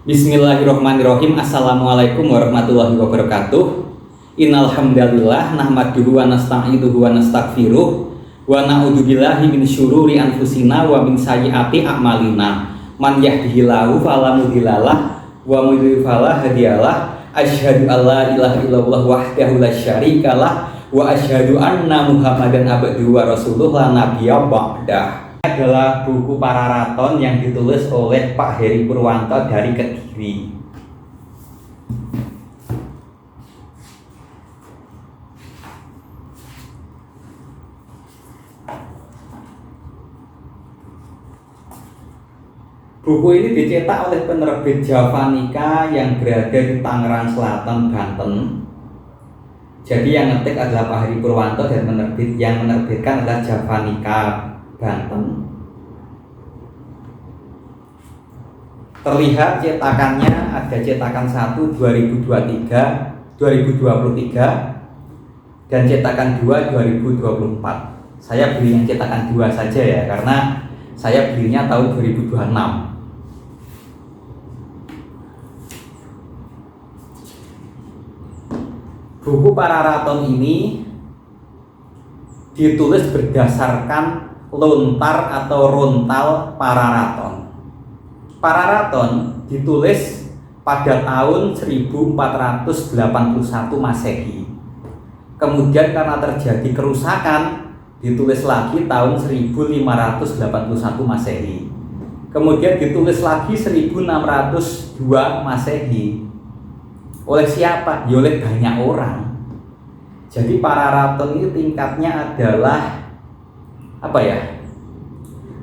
Bismillahirrahmanirrahim. Assalamualaikum warahmatullahi wabarakatuh. Innal hamdalillah nahmaduhu wa nasta'inuhu wa nastaghfiruh wa na'udzubillahi min syururi anfusina wa min sayyiati a'malina. Man yahdihillahu fala mudhillalah wa man yudhlil fala hadiyalah. Asyhadu an la ilaha illallah wahdahu la syarikalah wa asyhadu anna Muhammadan abduhu wa rasuluh la nabiyya ba'dah. Adalah buku Pararaton yang ditulis oleh Pak Heri Purwanto dari Kediri. Buku ini dicetak oleh penerbit Javanica yang berada di Tangerang Selatan, Banten. Jadi yang ngetik adalah Pak Heri Purwanto dan penerbit yang menerbitkan adalah Javanica, Banten. Terlihat cetakannya ada cetakan 1 2023 dan cetakan 2 2024. Saya beli yang cetakan 2 saja ya, karena saya belinya tahun 2026. Buku Pararaton ini ditulis berdasarkan lontar atau rontal Pararaton. Pararaton ditulis pada tahun 1481 Masehi. Kemudian karena terjadi kerusakan, ditulis lagi tahun 1581 Masehi. Kemudian ditulis lagi 1602 Masehi. Oleh siapa? Ya oleh banyak orang. Jadi Pararaton ini tingkatnya adalah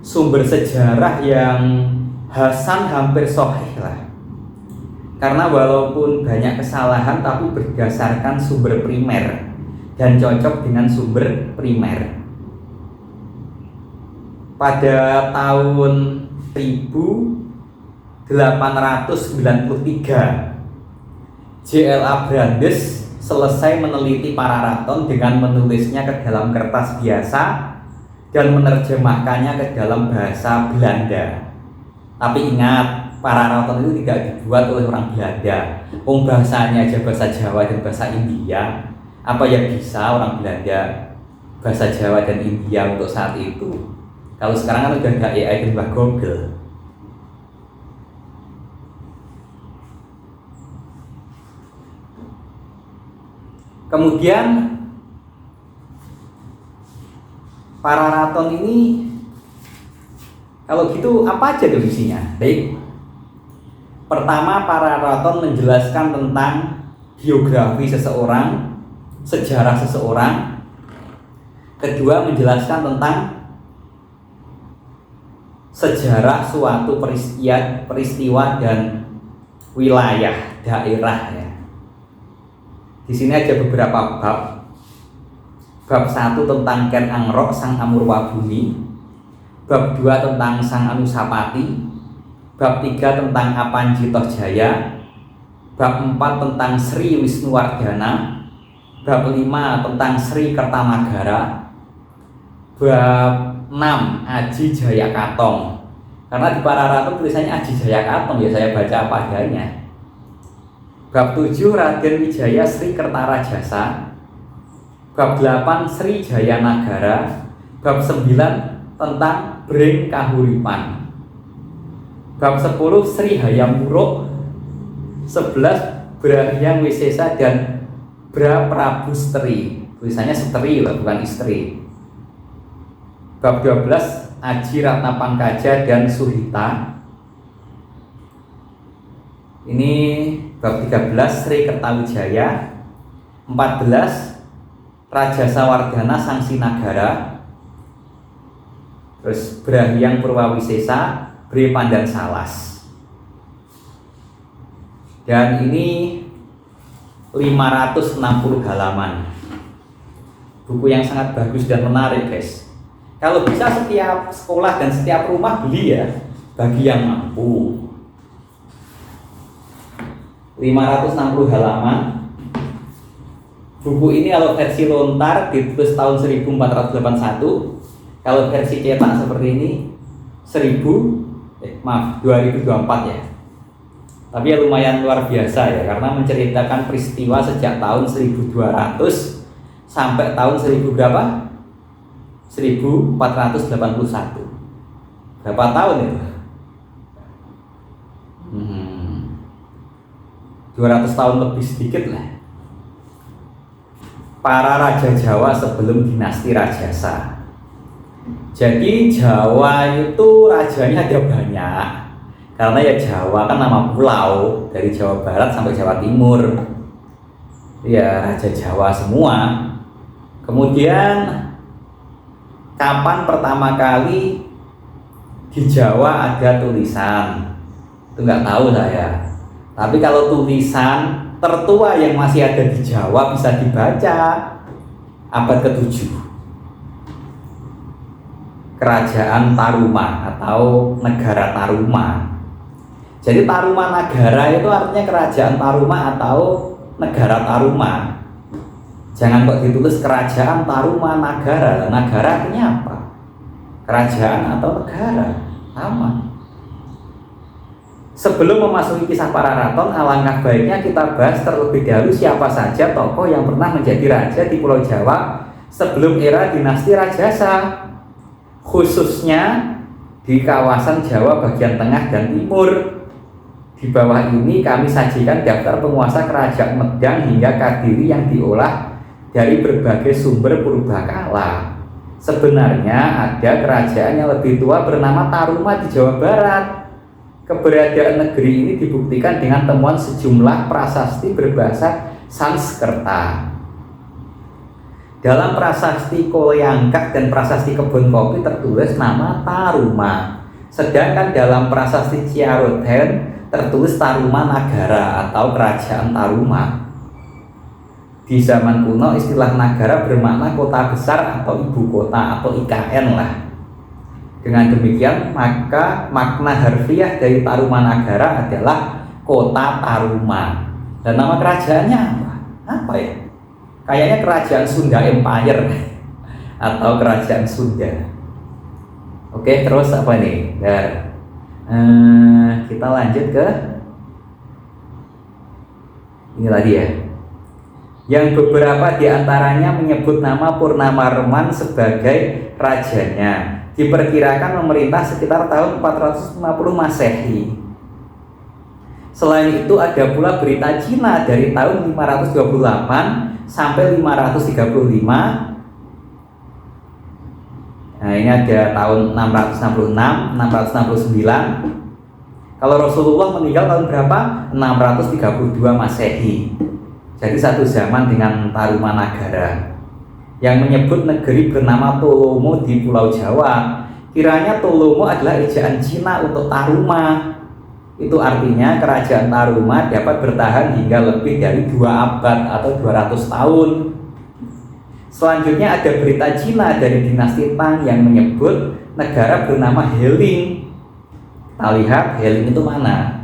sumber sejarah yang hasan hampir sahih lah. Karena walaupun banyak kesalahan tapi berdasarkan sumber primer dan cocok dengan sumber primer. Pada tahun 1893 J.L.A. Brandes selesai meneliti Pararaton dengan menulisnya ke dalam kertas biasa dan menerjemahkannya ke dalam bahasa Belanda. Tapi ingat, Pararaton itu tidak dibuat oleh orang Belanda. Bahasanya aja bahasa Jawa dan bahasa India. Apa yang bisa orang Belanda bahasa Jawa dan India untuk saat itu? Kalau sekarang kan udah ada AI dan Google. Kemudian Pararaton ini kalau gitu apa aja isinya? Baik. Pertama, Pararaton menjelaskan tentang biografi seseorang, sejarah seseorang. Kedua, menjelaskan tentang sejarah suatu peristiwa dan wilayah daerah ya. Di sini ada beberapa bab. Bab 1 tentang Ken Angrok Sang Amurwabuni. Bab 2 tentang Sang Anusapati. Bab 3 tentang Apanjito Jaya. Bab 4 tentang Sri Wisnuwardana. Bab 5 tentang Sri Kertamagara. Bab 6 Aji Jayakatong. Karena di Pararaton tulisannya Aji Jayakatong ya, saya baca apa adanya. Bab 7 Raden Wijaya Sri Kertarajasa. Bab 8 Sri Jayanagara. Bab 9 tentang Bring Kahuripan. Bab 10 Sri Hayam Wuruk. 11 Brahyang Wisesa dan Bra Prabu Stri. Tulisannya Stri lah, bukan istri. Bab 12 Aji Ratna Pangkaja dan Suhita. Ini bab 13 Sri Kertawijaya. 14 Raja Sawardana Sang Sinagara. Terus Brahyang Purwawisesa Bre Pandan Salas. Dan ini 560 halaman. Buku yang sangat bagus dan menarik guys. Kalau bisa setiap sekolah dan setiap rumah beli ya, bagi yang mampu. 560 halaman. Buku ini kalau versi lontar ditulis tahun 1481. Kalau versi cetak seperti ini 2024 ya. Tapi ya lumayan luar biasa ya, karena menceritakan peristiwa sejak tahun 1200 sampai tahun 1000 berapa? 1481. Berapa tahun itu? 200 tahun lebih sedikit lah. Para raja Jawa sebelum dinasti Rajasa. Jadi Jawa itu rajanya ada banyak. Karena ya Jawa kan nama pulau, dari Jawa Barat sampai Jawa Timur. Ya raja Jawa semua. Kemudian kapan pertama kali di Jawa ada tulisan? Itu nggak tahu saya. Tapi kalau tulisan tertua yang masih ada di Jawa bisa dibaca abad ke-7. Kerajaan Taruma atau negara Taruma. Jadi Tarumanagara itu artinya kerajaan Taruma atau negara Taruma. Jangan kok ditulis kerajaan Tarumanagara. Nagara artinya apa? Kerajaan atau negara? Sama. Sebelum memasuki kisah para raton, alangkah baiknya kita bahas terlebih dahulu siapa saja tokoh yang pernah menjadi raja di Pulau Jawa sebelum era dinasti Rajasa, khususnya di kawasan Jawa bagian tengah dan timur. Di bawah ini kami sajikan daftar penguasa kerajaan Medang hingga Kadiri yang diolah dari berbagai sumber purbakala. Sebenarnya ada kerajaan yang lebih tua bernama Taruma di Jawa Barat. Keberadaan negeri ini dibuktikan dengan temuan sejumlah prasasti berbahasa Sanskerta. Dalam prasasti Koleangkak dan prasasti Kebun Kopi tertulis nama Taruma. Sedangkan dalam prasasti Ciaroten tertulis Tarumanagara atau kerajaan Taruma. Di zaman kuno istilah nagara bermakna kota besar atau ibu kota atau IKN lah. Dengan demikian maka makna harfiah dari Tarumanagara adalah kota Taruma. Dan nama kerajaannya apa? Apa ya? Kayaknya kerajaan Sunda Empire atau kerajaan Sunda. Oke, terus apa nih? Kita lanjut ke ini lagi ya. Yang beberapa diantaranya menyebut nama Purnamarman sebagai rajanya. Diperkirakan memerintah sekitar tahun 450 Masehi. Selain itu ada pula berita Cina dari tahun 528 sampai 535. Nah ini ada tahun 666, 669. Kalau Rasulullah meninggal tahun berapa? 632 Masehi. Jadi satu zaman dengan Tarumanagara. Yang menyebut negeri bernama Tolomo di Pulau Jawa. Kiranya Tolomo adalah ejaan Cina untuk Taruma. Itu artinya kerajaan Taruma dapat bertahan hingga lebih dari 2 abad atau 200 tahun. Selanjutnya ada berita Cina dari dinasti Tang yang menyebut negara bernama Heling. Kita lihat Heling itu mana.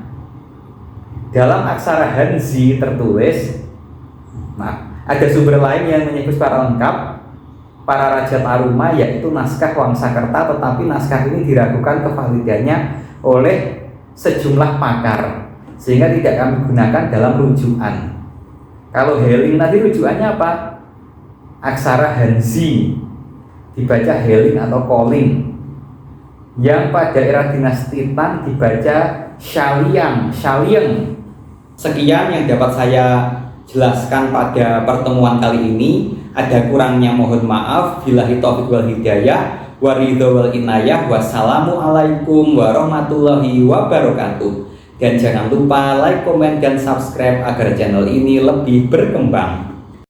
Dalam aksara Hanzi tertulis, ada sumber lain yang menyebut secara lengkap para raja Taruma, yaitu naskah Wangsakerta, tetapi naskah ini diragukan kevalidannya oleh sejumlah pakar sehingga tidak kami gunakan dalam rujukan. Kalau Heling tadi rujukannya apa? Aksara Hanzi, dibaca Heling atau Koling. Yang pada era dinasti Tang dibaca Shaliang. Sekian yang dapat saya jelaskan pada pertemuan kali ini. Ada kurangnya mohon maaf. Billahi taufiq wal hidayah, waridho wal inayah. Wassalamualaikum warahmatullahi wabarakatuh. Dan jangan lupa like, komen, dan subscribe agar channel ini lebih berkembang.